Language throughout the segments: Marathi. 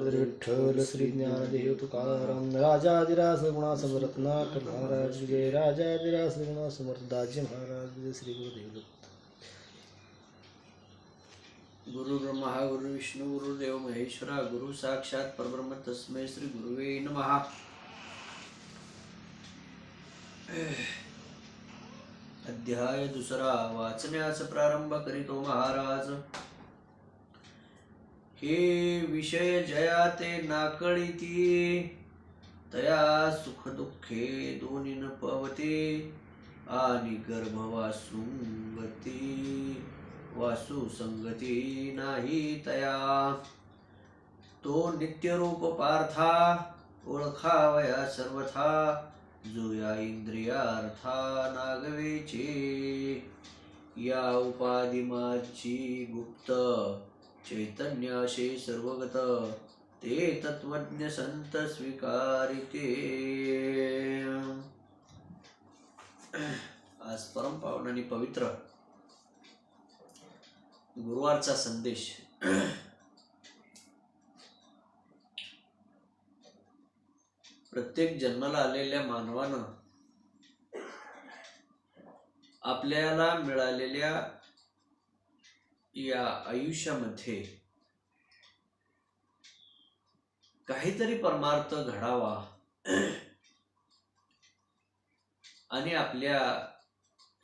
पंढरी विठ्ठल श्री ज्ञानदेव तुकाराम राजाधिराज गुणा समरत्नाकर महाराज जय राजाधिराज गुणा समर्थ दाजी महाराज जय श्री गुरुदेव दत्त। गुरु ब्रह्मा गुरु विष्णु गुरुदेव महेश्वरा गुरु साक्षात परब्रह्म तस्मै श्री गुरुवे नमः। अध्याय दुसरा वाचण्यास प्रारंभ करीतो महाराज। हे विषय जया ते नाकळीती तया सुख दुःखे दोन्ही न पवते आणि वासु संगती नाही तया। तो नित्यरूप पार्था ओळखावया सर्वथा जो या इंद्रियार्था नागवेचे। या उपाधिमाची गुप्त चैतन्याशे सर्वगत ते तत्वज्ञ संत स्वीकारिते। आज परम पावन आणि पवित्र गुरुवारचा संदेश प्रत्येक जन्माला आलेल्या मानवानं आपल्याला मिळालेल्या या आयुष्यामध्ये काहीतरी परमार्थ घडावा आणि आपल्या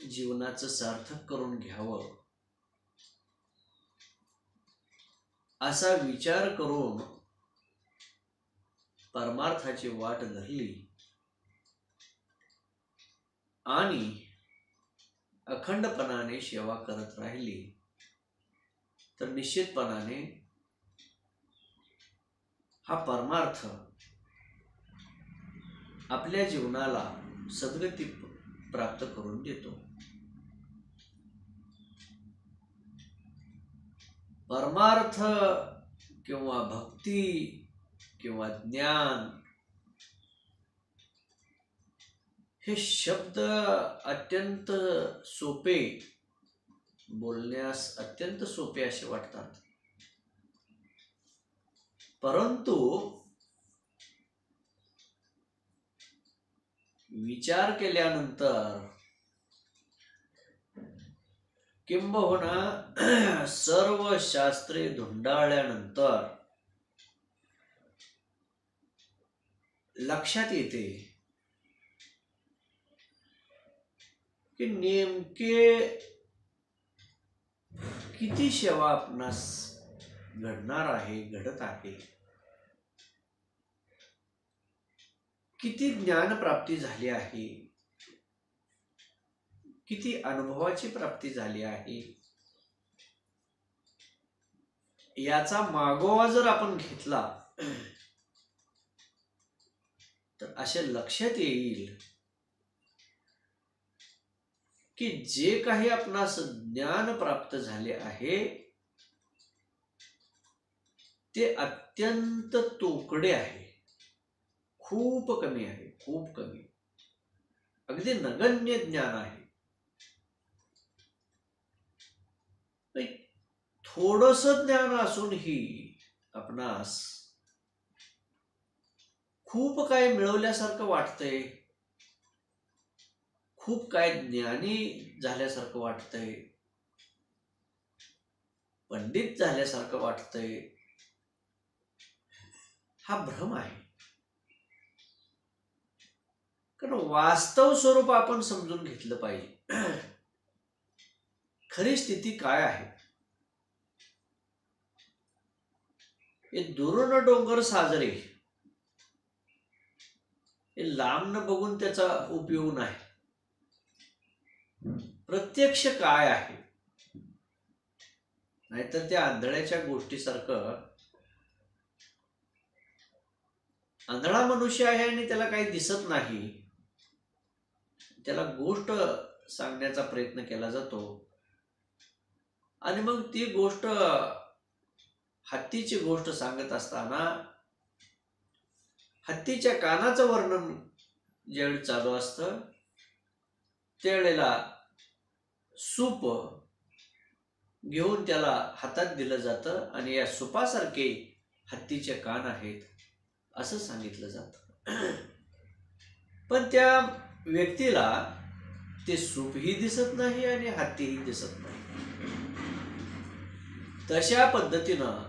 जीवनाचं सार्थक करून घ्यावं असा विचार करून परमार्थाची वाट धरली आणि अखंडपणाने सेवा करत राहिली तर निश्चितपणाने हा परमार्थ आपल्या जीवनाला सद्गती प्राप्त करून देतो। परमार्थ किंवा भक्ती किंवा ज्ञान हे शब्द अत्यंत सोपे, बोलण्यास अत्यंत सोपे असे वाटतात, परंतु विचार केल्यानंतर किंबहुना सर्व शास्त्रे धुंडाळल्यानंतर लक्षात येते की नेमके किती सेवा आपणास घडणार आहे, घडत आहे, किती ज्ञान प्राप्ती झाली आहे, किती अनुभवाची प्राप्ती झाली आहे, याचा मागोवा जर आपण घेतला तर असे लक्षात येईल की जे काही आपणास ज्ञान प्राप्त झाले आहे ते अत्यंत तोकडे आहे, खूप कमी आहे, खूप कमी, अगदी नगण्य ज्ञान आहे। थोडस ज्ञान असूनही आपणास खूप काय मिळवल्यासारखं वाटतंय, खूप काय ज्ञानी झाल्यासारखं वाटतंय, पंडित झाल्यासारखं वाटतंय। हा भ्रम आहे, कारण वास्तव स्वरूप आपण समजून घेतलं पाहिजे। खरी स्थिती काय आहे? हे दुरून डोंगर साजरे, हे लांब न बघून त्याचा उपयोग नाही। प्रत्यक्ष काय आहे? नाहीतर त्या आंधळ्याच्या गोष्टीसारखं आंधळा मनुष्य आहे आणि त्याला काही दिसत नाही, त्याला गोष्ट सांगण्याचा प्रयत्न केला जातो आणि मग ती गोष्ट, हत्तीची गोष्ट सांगत असताना हत्तीच्या कानाचं वर्णन ज्यावेळी चालू असतं त्यावेळेला सूप घेऊन त्याला हातात दिलं जातं आणि या सुपासारखे हत्तीचे कान आहेत असं सांगितलं जातं. पण त्या व्यक्तीला ते सूपही दिसत नाही आणि हत्तीही दिसत नाही. तशा पद्धतीनं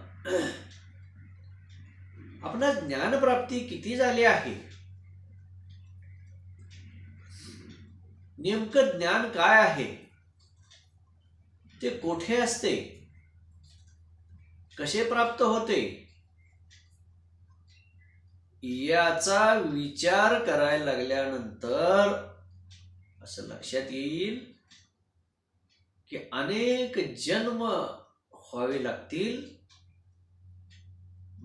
आपणास ज्ञानप्राप्ती किती झाली आहे, नेमकं ज्ञान काय आहे, ते कोठे असते, कसे प्राप्त होते, याचा विचार करायला लागल्यानंतर असं लक्षात येईल की अनेक जन्म व्हावे लागतील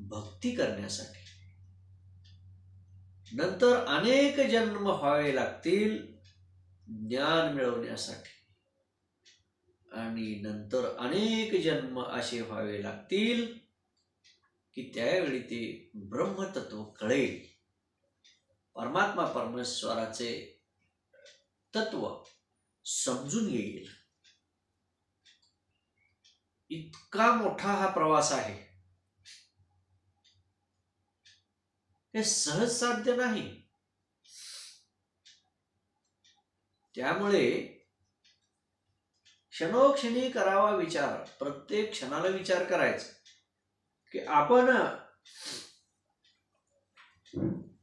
भक्ती करण्यासाठी, नंतर अनेक जन्म व्हावे लागतील ज्ञान मिळवण्यासाठी, आणि नंतर अनेक जन्म असे व्हावे लागतील की त्यावेळी ते ब्रह्मतत्व कळेल, परमात्मा परमेश्वराचे तत्व समजून येईल. इतका मोठा हा प्रवास आहे. हे सहज साध्य नाही. त्यामुळे क्षणोक्षणी करावा विचार, प्रत्येक क्षणाला विचार करायचा की आपण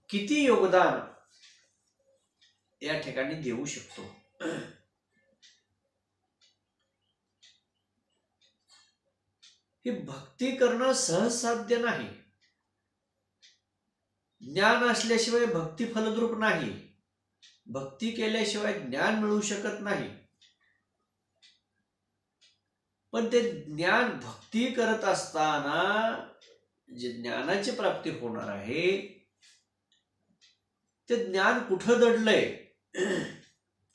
किती योगदान या ठिकाणी देऊ शकतो. ही भक्ती करणं सहज साध्य नाही. ज्ञान असल्याशिवाय भक्ती फलद्रूप नाही. भक्ती केल्याशिवाय ज्ञान मिळू शकत नाही. पण ते ज्ञान भक्ती करत असताना जे ज्ञानाची प्राप्ती होणार आहे ते ज्ञान कुठं दडलंय,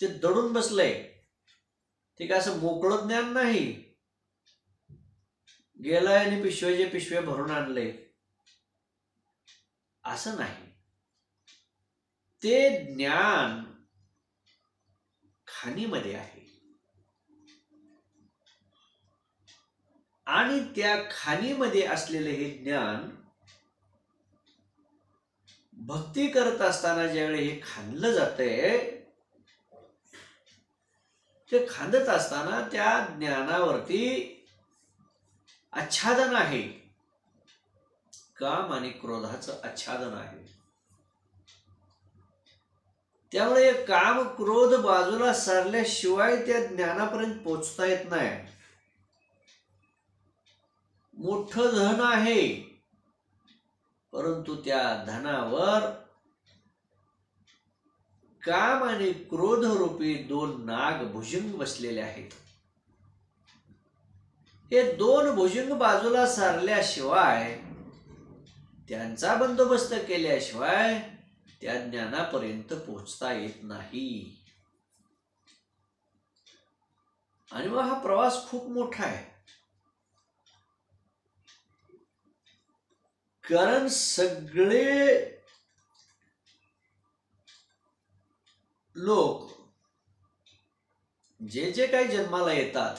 ते दडून बसलंय. ते काय असं मोकळं ज्ञान नाही, गेलाय आणि पिशवे भरून आणले असं नाही. ते ज्ञान खाणीमध्ये आहे आणि त्या खाणीमध्ये असलेले हे ज्ञान भक्ती करत असताना ज्यावेळी हे खांदलं जातंय, ते खांदत असताना त्या ज्ञानावरती आच्छादन आहे, काम आणि क्रोधाचं आच्छादन आहे. त्यामुळे काम क्रोध बाजूला सारल्याशिवाय त्या ज्ञानापर्यंत पोचता येत नाही. मोठं धन आहे, परंतु त्या धनावर काम आणि क्रोध रूपी दोन नाग भुजंग बसलेले आहेत. हे दोन भुजंग बाजूला सारल्याशिवाय, त्यांचा बंदोबस्त केल्याशिवाय त्या ज्ञानापर्यंत पोहोचता येत नाही. आणि मग हा प्रवास खूप मोठा आहे. कारण सगळे लोक जे जे काही जन्माला येतात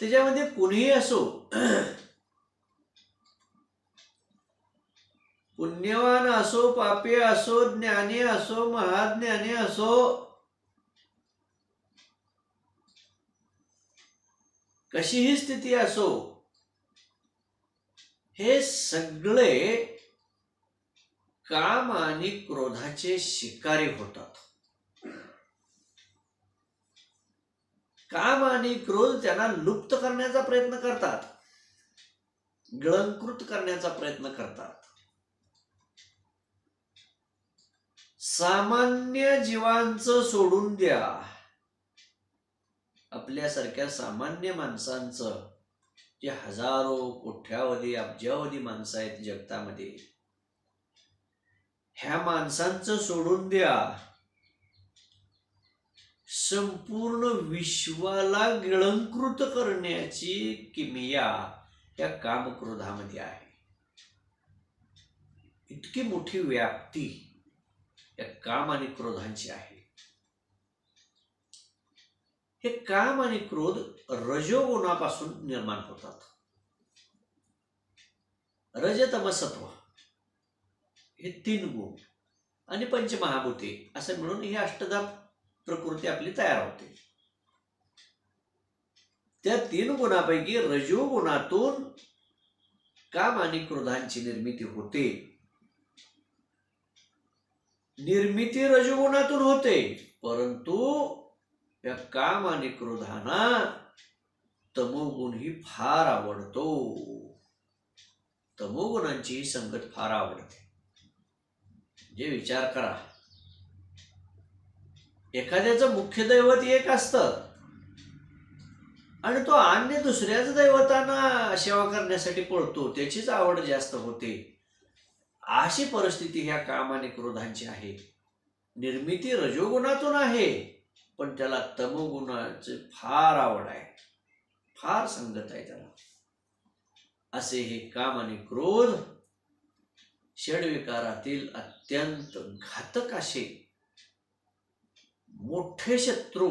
त्याच्यामध्ये कुणीही असो, पुण्यवान असो, पापी असो, ज्ञानी असो, महाज्ञानी असो, कशीही स्थिती असो, हे सगळे काम आणि क्रोधाचे शिकारी होतात. काम आणि क्रोध त्यांना लुप्त करण्याचा प्रयत्न करतात, गिळंकृत करण्याचा प्रयत्न करतात. सामान्य जीवांचं सोडून द्या, आपल्यासारख्या सामान्य माणसांचं, जे हजारो कोट्यावधी अब्जावधी माणसं आहेत जगतामध्ये, ह्या माणसांचं सोडून द्या. संपूर्ण विश्वाला गिळंकृत करण्याची किमया या कामक्रोधामध्ये आहे. इतकी मोठी व्याप्ती या काम आणि क्रोधांची आहे. हे काम आणि क्रोध रजोगुणापासून निर्माण होतात. रजतमसत्व हे 3 गुण आणि पंचमहाभूते असं मिळून ही अष्टधा प्रकृती आपली तयार होते. त्या 3 गुणापैकी रजोगुणातून काम आणि क्रोधांची निर्मिती होते. निर्मिती रजोगुणातून होते, परंतु या काम आणि क्रोधांना तमोगुण ही फार आवडतो. तमोगुणांची संगत फार आवडते. जे विचार करा, एखाद्याचं मुख्य दैवत एक असतं आणि तो अन्य दुसऱ्याच दैवतांना सेवा करण्यासाठी पळतो, त्याचीच आवड जास्त होते. अशी परिस्थिती ह्या काम आणि क्रोधांची आहे. निर्मिती रजोगुणातून आहे, पण त्याला तमोगुणाची फार आवड आहे, फार संगत आहे त्याला. असे हे काम आणि क्रोध षड्विकारातील अत्यंत घातक असे मोठे शत्रू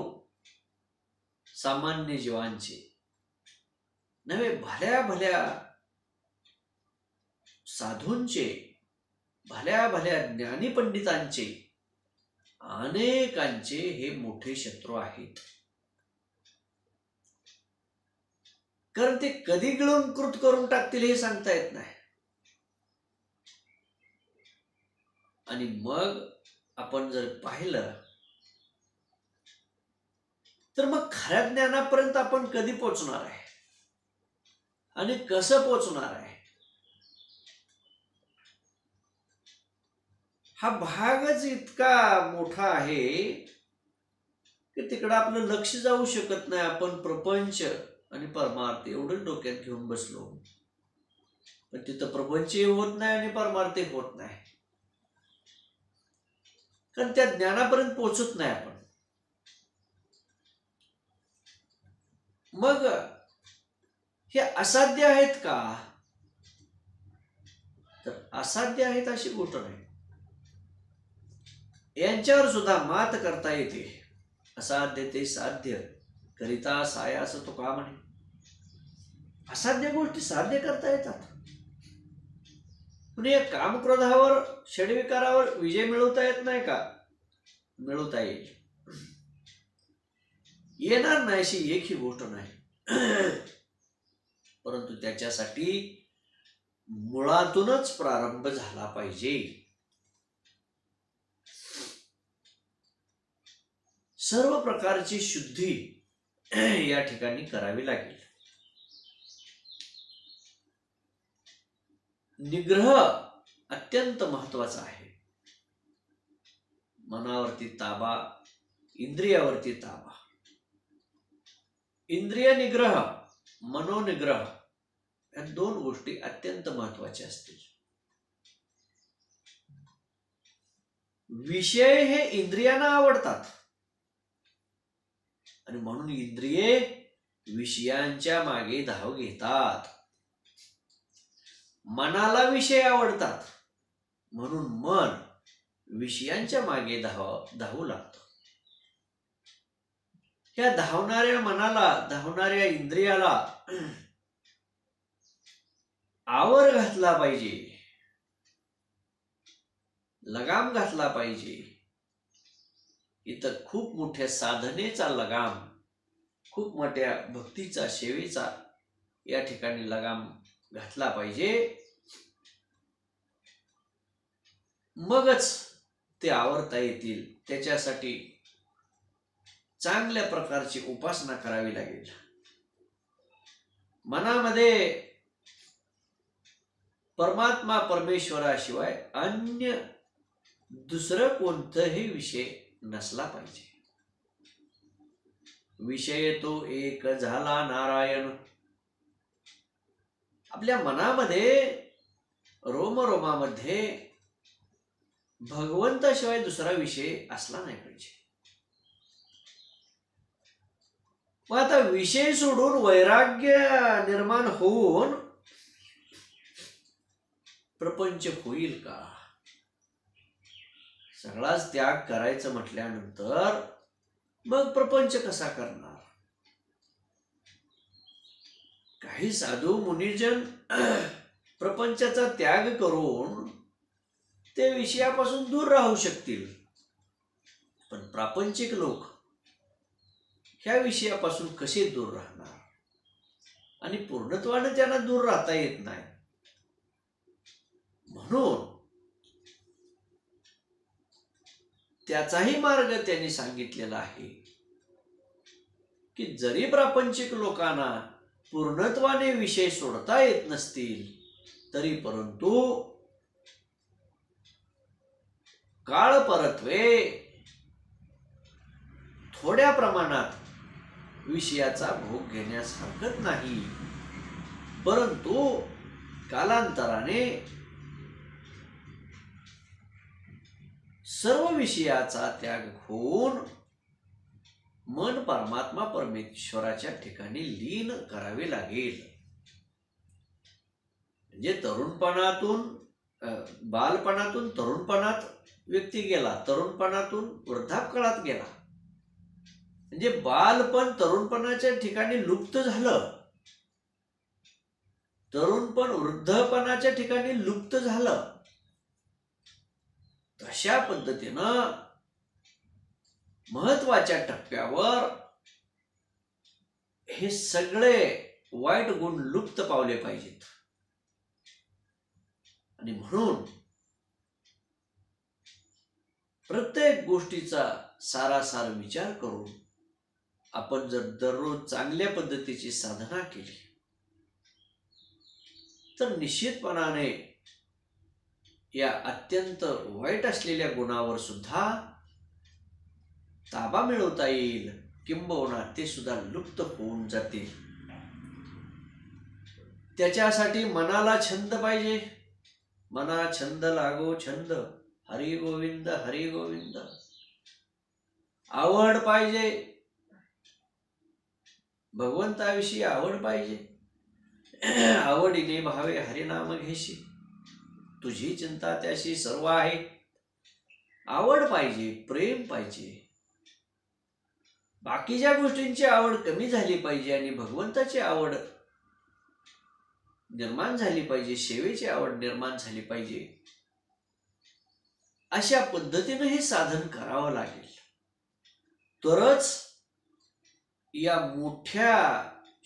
सामान्य जीवांचे नव्हे, भल्या भल्या साधूंचे, भल्या भल्या ज्ञानी पंडितांचे, अनेकांचे हे मोठे शत्रू आहेत. कारण ते कधी गिळंकृत करून टाकतील हे सांगता येत नाही. आणि मग आपण जर पाहिलं तर मग खऱ्या ज्ञानापर्यंत आपण कधी पोचणार आहे आणि कसं पोचणार आहे, हा भागच इतका मोठा आहे की तिकडं आपलं लक्ष जाऊ शकत नाही. आपण प्रपंच आणि परमार्थ एवढंच डोक्यात घेऊन बसलो, पण तिथं प्रपंचही होत नाही आणि परमार्थही होत नाही, कारण त्या ज्ञानापर्यंत पोचत नाही आपण. मग हे असाध्य आहेत का? तर असाध्य आहेत अशी गोष्ट नाही. यांच्यावर सुद्धा मात करता येते. असाध्य ते साध्य करिता साया असं तो का म्हणे. असाध्य गोष्टी साध्य करता येतात. म्हणजे या कामक्रोधावर षड्विकारावर विजय मिळवता येत नाही का? मिळवता येईल. येणार नाही अशी एकही गोष्ट नाही, परंतु त्याच्यासाठी मुळातूनच प्रारंभ झाला पाहिजे. सर्व प्रकारची शुद्धी या ठिकाणी करावी लागेल. निग्रह अत्यंत महत्वाचा आहे. मनावरती ताबा, इंद्रियावरती ताबा. इंद्रिय निग्रह, मनोनिग्रह या 2 गोष्टी अत्यंत महत्वाच्या असतील. विषय हे इंद्रियांना आवडतात आणि म्हणून इंद्रिये विषयांच्या मागे धाव घेतात. मनाला विषय आवडतात म्हणून मन विषयांच्या मागे धावू लागतं. या धावणाऱ्या मनाला, धावणाऱ्या इंद्रियाला आवर घातला पाहिजे, लगाम घातला पाहिजे. इथं खूप मोठ्या साधनेचा लगाम, खूप मोठ्या भक्तीचा, सेवेचा या ठिकाणी लगाम घातला पाहिजे. मगच ते आवरता येतील. त्याच्यासाठी चांगल्या प्रकारची उपासना करावी लागेल. मनामध्ये परमात्मा परमेश्वराशिवाय अन्य दुसरं कोणताही विषय नसला पाहिजे. विषय तो एक झाला नारायण. आपल्या मनामध्ये, रोमरोमामध्ये भगवंताशिवाय दुसरा विषय असला नाही पाहिजे. मग आता विषय सोडून वैराग्य निर्माण होऊन प्रपंच होईल का? सगळाच त्याग करायचं म्हटल्यानंतर मग प्रपंच कसा करणार? काही साधू मुनिजन प्रपंचाचा त्याग करून ते विषयापासून दूर राहू शकतील, पण प्रापंचिक लोक ह्या विषयापासून कसे दूर राहणार? आणि पूर्णत्वाने त्यांना दूर राहता येत नाही. म्हणून त्याचाही मार्ग त्यांनी सांगितलेला आहे की जरी प्रापंचिक लोकांना पूर्णत्वाने विषय सोडता येत नसतील तरी परंतु काळ परत्वे थोड्या प्रमाणात विषयाचा भोग घेण्यास हरकत नाही, परंतु कालांतराने सर्व विषयाचा त्याग होऊन मन परमात्मा परमेश्वराच्या ठिकाणी लीन करावे लागेल. म्हणजे बालपणातून तरुणपणात व्यक्ती गेला, तरुणपणातून वृद्धापकाळात गेला, म्हणजे बालपण तरुणपणाच्या ठिकाणी लुप्त झालं, तरुणपण वृद्धपणाच्या ठिकाणी लुप्त झालं. तशा पद्धतीनं महत्वाच्या टप्प्यावर हे सगळे वाईट गुण लुप्त पावले पाहिजेत. आणि म्हणून प्रत्येक गोष्टीचा सारासार विचार करून आपण जर दररोज चांगल्या पद्धतीची साधना केली तर निश्चितपणाने या अत्यंत वाईट असलेल्या गुणावर सुद्धा ताबा मिळवता येईल, किंबहुना ते सुद्धा लुप्त होऊन जातील. त्याच्यासाठी मनाला छंद पाहिजे. मना छंद लागो छंद, हरी गोविंद हरी गोविंद. आवड पाहिजे, भगवंताविषयी आवड पाहिजे. आवडीने भावे हरिनाम घेशी, तुझी चिंता त्याशी सर्व आहे. आवड पाहिजे, प्रेम पाहिजे. बाकीच्या गोष्टींची आवड कमी झाली पाहिजे आणि भगवंताची आवड निर्माण झाली पाहिजे, सेवेची आवड निर्माण झाली पाहिजे. अशा पद्धतीने हे साधन करावं लागेल, तरच या मोठ्या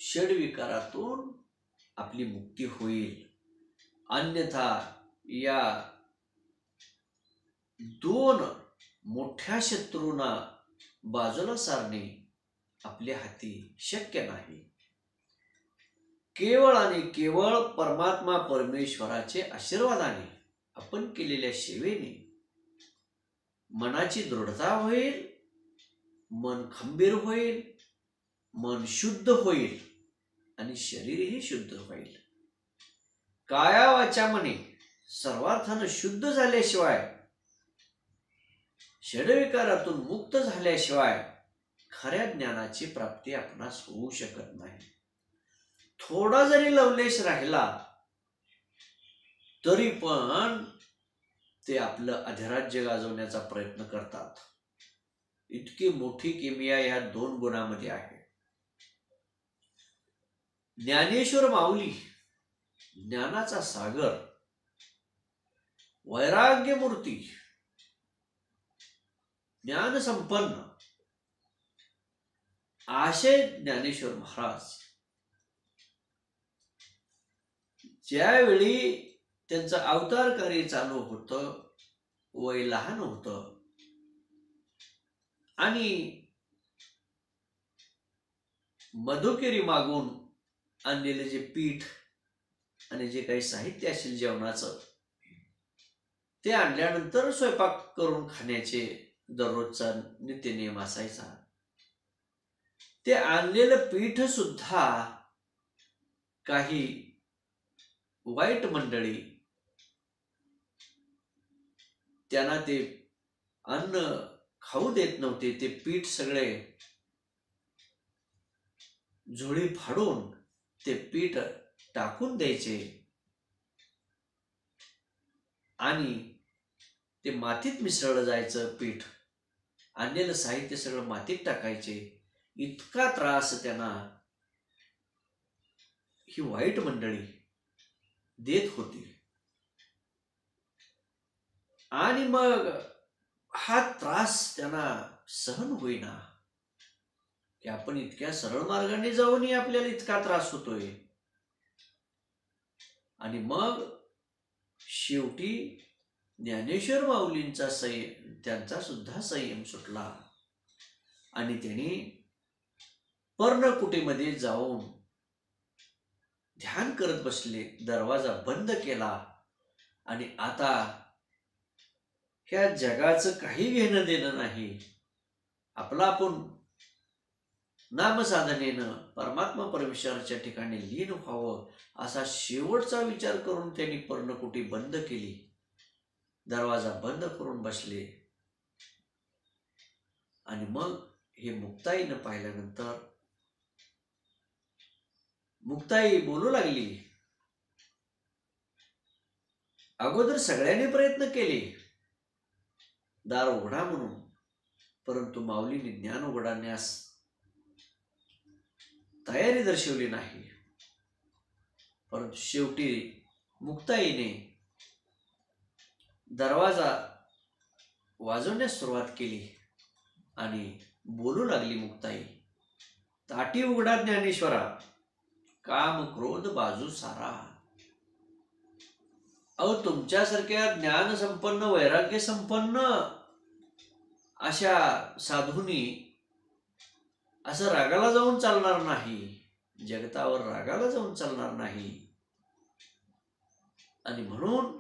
षड्विकारातून आपली मुक्ती होईल. अन्यथा या दोन मोठ्या शत्रूंना बाजूला सारणे आपल्या हाती शक्य नाही. केवळ आणि केवळ परमात्मा परमेश्वराचे आशीर्वादाने, आपण केलेल्या सेवेने मनाची दृढता होईल, मन खंबीर होईल, मन शुद्ध होईल आणि शरीरही शुद्ध होईल. काया वाचा मने सर्वार्थानं शुद्ध झाल्याशिवाय, षड्विकारातून मुक्त झाल्याशिवाय खऱ्या ज्ञानाची प्राप्ती आपणास होऊ शकत नाही. थोडा जरी लवलेश राहिला तरी पण ते आपलं अधिराज्य गाजवण्याचा प्रयत्न करतात. इतकी मोठी किमया या दोन गुणामध्ये आहे. ज्ञानेश्वर माऊली, ज्ञानाचा सागर, वैराग्य मूर्ती, ज्ञान संपन्न असे ज्ञानेश्वर महाराज ज्यावेळी त्यांचं अवतार कार्य चालू होतं, वय लहान होतं आणि मधुकेरी मागून आणलेले जे पीठ आणि जे काही साहित्य असेल जेवणाचं, ते आणल्यानंतर स्वयंपाक करून खाण्याचे दररोजचा नित्यनियम असायचा. ते आणलेलं पीठ सुद्धा काही वाईट मंडळी त्यांना ते अन्न खाऊ देत नव्हते. ते पीठ सगळे झोळी फाडून ते पीठ टाकून द्यायचे आणि ते मातीत मिसळलं जायचं. पीठ आणलेलं साहित्य सगळं मातीत टाकायचे. इतका त्रास त्यांना ही वाईट मंडळी देत होती. आणि मग हा त्रास त्यांना सहन होईना की आपण इतक्या सरळ मार्गाने जाऊनही आपल्याला इतका त्रास होतोय. आणि मग शेवटी ज्ञानेश्वर माऊलींचा संयम, त्यांचा सुद्धा संयम सुटला आणि त्यांनी पर्णकुटीमध्ये जाऊन ध्यान करत बसले. दरवाजा बंद केला आणि आता ह्या जगाचं काही घेणं देणं नाही, आपला आपण नामसाधनेनं परमात्मा परमेश्वराच्या ठिकाणी लीन व्हावं असा शेवटचा विचार करून त्यांनी पर्णकुटी बंद केली, दरवाजा बंद करून बसले. आणि मग हे मुक्ताईनं पाहिल्यानंतर मुक्ताई बोलू लागली. अगोदर सगळ्यांनी प्रयत्न केले दार उघडा म्हणून, परंतु माऊलींनी ज्ञान उघडण्यास तयारी दर्शवली नाही. परंतु शेवटी मुक्ताईने दरवाजा वाजवण्यास सुरुवात केली आणि बोलू लागली मुक्ताई. ताटी उघडा ज्ञानेश्वरा, काम क्रोध बाजू सारा. अहो, तुमच्यासारख्या ज्ञान संपन्न वैराग्य संपन्न अशा साधूंनी असं रागाला जाऊन चालणार नाही, जगतावर रागाला जाऊन चालणार नाही. आणि म्हणून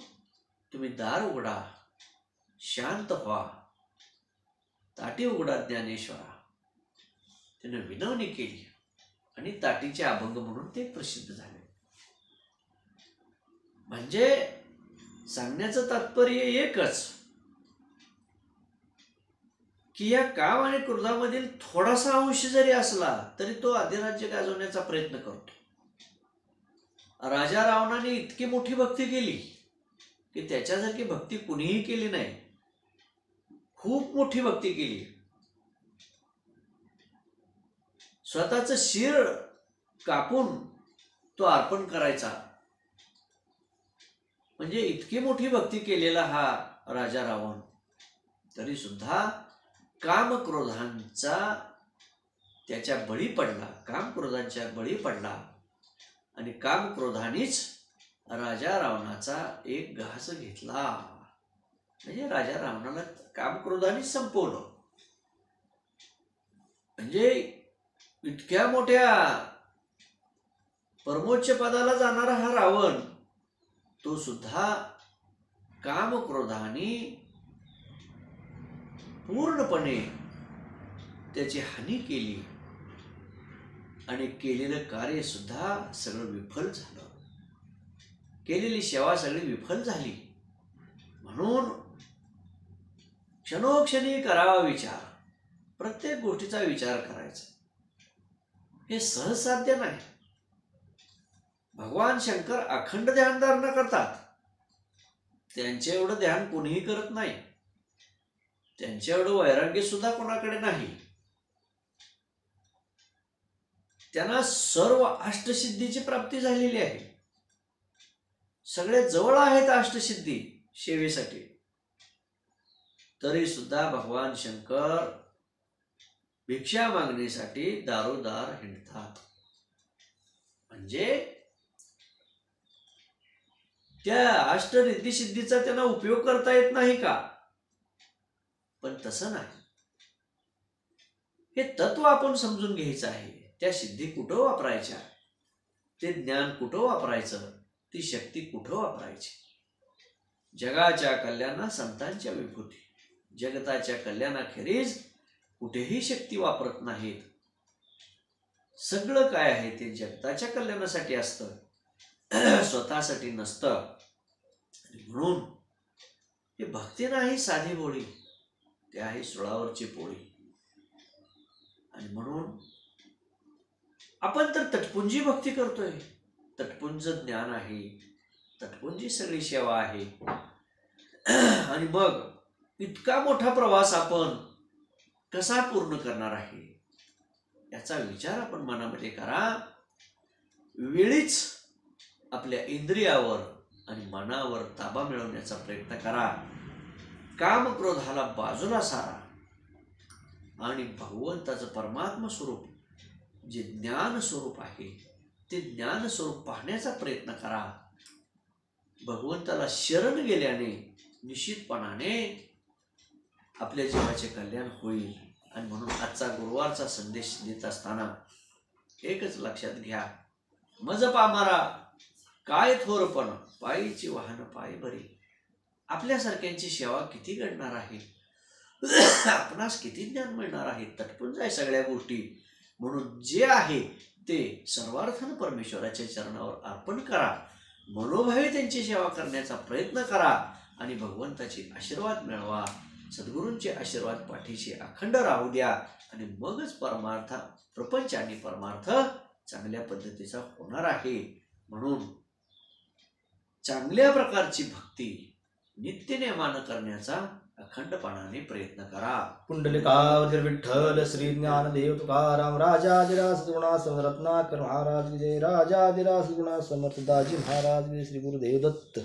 तुम्ही दार उघडा, शांत व्हा, ताटी उघडा ज्ञानेश्वरा. त्याने विनवणी केली आणि ताटीचे अभंग म्हणून ते प्रसिद्ध झाले. म्हणजे सांगण्याचं तात्पर्य एकच की या काम आणि क्रोधामधील थोडासा अंश जरी असला तरी तो अधिराज्य गाजवण्याचा प्रयत्न करतो. राजा रावणाने इतकी मोठी भक्ती केली की त्याच्यासारखी भक्ती कुणीही केली नाही. खूप मोठी भक्ती केली. स्वतःचं शिर कापून तो अर्पण करायचा. म्हणजे इतकी मोठी भक्ती केलेला हा राजा रावण तरी सुद्धा काम क्रोधांचा त्याच्या बळी पडला, काम क्रोधांच्या बळी पडला. आणि काम क्रोधानेच राजा रावणाचा एक घास घेतला. म्हणजे राजा रावणाला काम क्रोधानेच संपवलं. म्हणजे इतक्या मोठ्या परमोच्च पदाला जाणारा हा रावण तो सुद्धा काम क्रोधाने पूर्णपणे त्याची हानी केली आणि केलेलं कार्य सुद्धा सगळं विफल झालं. केलेली सेवा सगळी विफल झाली. म्हणून क्षणोक्षणी करावा विचार, प्रत्येक गोष्टीचा विचार करायचा. हे सहज साध्य नाही. भगवान शंकर अखंड ध्यान धारणा करतात. त्यांच्या एवढं ध्यान कोणीही करत नाही. त्यांच्या एवढं वैराग्य सुद्धा कोणाकडे नाही. त्यांना सर्व अष्टसिद्धीची प्राप्ती झालेली आहे. सगळे जवळ आहेत अष्टसिद्धी सेवेसाठी. तरी सुद्धा भगवान शंकर भिक्षा मागण्यासाठी दारोदार हिंडतात. म्हणजे त्या अष्टरिद्धी सिद्धीचा त्यांना उपयोग करता येत नाही का? पण तसं नाही. हे तत्व आपण समजून घ्यायचं आहे. त्या सिद्धी कुठं वापरायच्या, ते ज्ञान कुठं वापरायचं, ती शक्ती कुठं वापरायची. जगाच्या कल्याणा संतांच्या विभूती, जगताच्या कल्याणाखेरीज कुठेही शक्ती वापरत नाहीत. सगळं काय आहे ते जगताच्या कल्याणासाठी असतं, स्वतःसाठी नसतं. म्हणून हे भक्ती नाही साधी बोळी, ते आहे सुळावरची पोळी. आणि म्हणून आपण तर तटपुंजी भक्ती करतोय, तटपुंज ज्ञान आहे, तटपुंजी सगळी सेवा आहे. आणि मग इतका मोठा प्रवास आपण कसा पूर्ण करणार आहे याचा विचार आपण मनामध्ये करा. वेळीच आपल्या इंद्रियावर आणि मनावर ताबा मिळवण्याचा प्रयत्न करा. काम क्रोधाला बाजूला सारा आणि भगवंताचं परमात्मा स्वरूप जे ज्ञान स्वरूप आहे ते ज्ञान स्वरूप पाहण्याचा प्रयत्न करा. भगवंताला शरण गेल्याने निश्चितपणाने आपल्या जीवाचे कल्याण होईल. आणि म्हणून आजचा गुरुवारचा संदेश देत असताना एकच लक्षात घ्या, मज पामारा काय थोरपण, पायीची वाहन पायी बरी. आपल्यासारख्यांची सेवा किती घडणार आहे, आपणास किती ज्ञान मिळणार आहे, तटपून जाय सगळ्या गोष्टी. म्हणून जे आहे ते सर्वार्थानं परमेश्वराच्या चरणावर अर्पण करा. मनोभावे त्यांची सेवा करण्याचा प्रयत्न करा आणि भगवंताचे आशीर्वाद मिळवा. सद्गुरूंचे आशीर्वाद पाठीशी अखंड राहू द्या आणि मगच परमार्थ, प्रपंच आणि परमार्थ चांगल्या पद्धतीचा होणार आहे. म्हणून चांगल्या प्रकारची भक्ती नित्यनेमानं करण्याचा अखंडपणाने प्रयत्न करा. पुंडलिकावतीर विठ्ठल श्री ज्ञानदेव तुकाराम राजाधिराज गुणा समरत्नाकर महाराज विजय राजाधिराज गुणा समर्थ दाजी महाराज श्री गुरुदेव दत्त.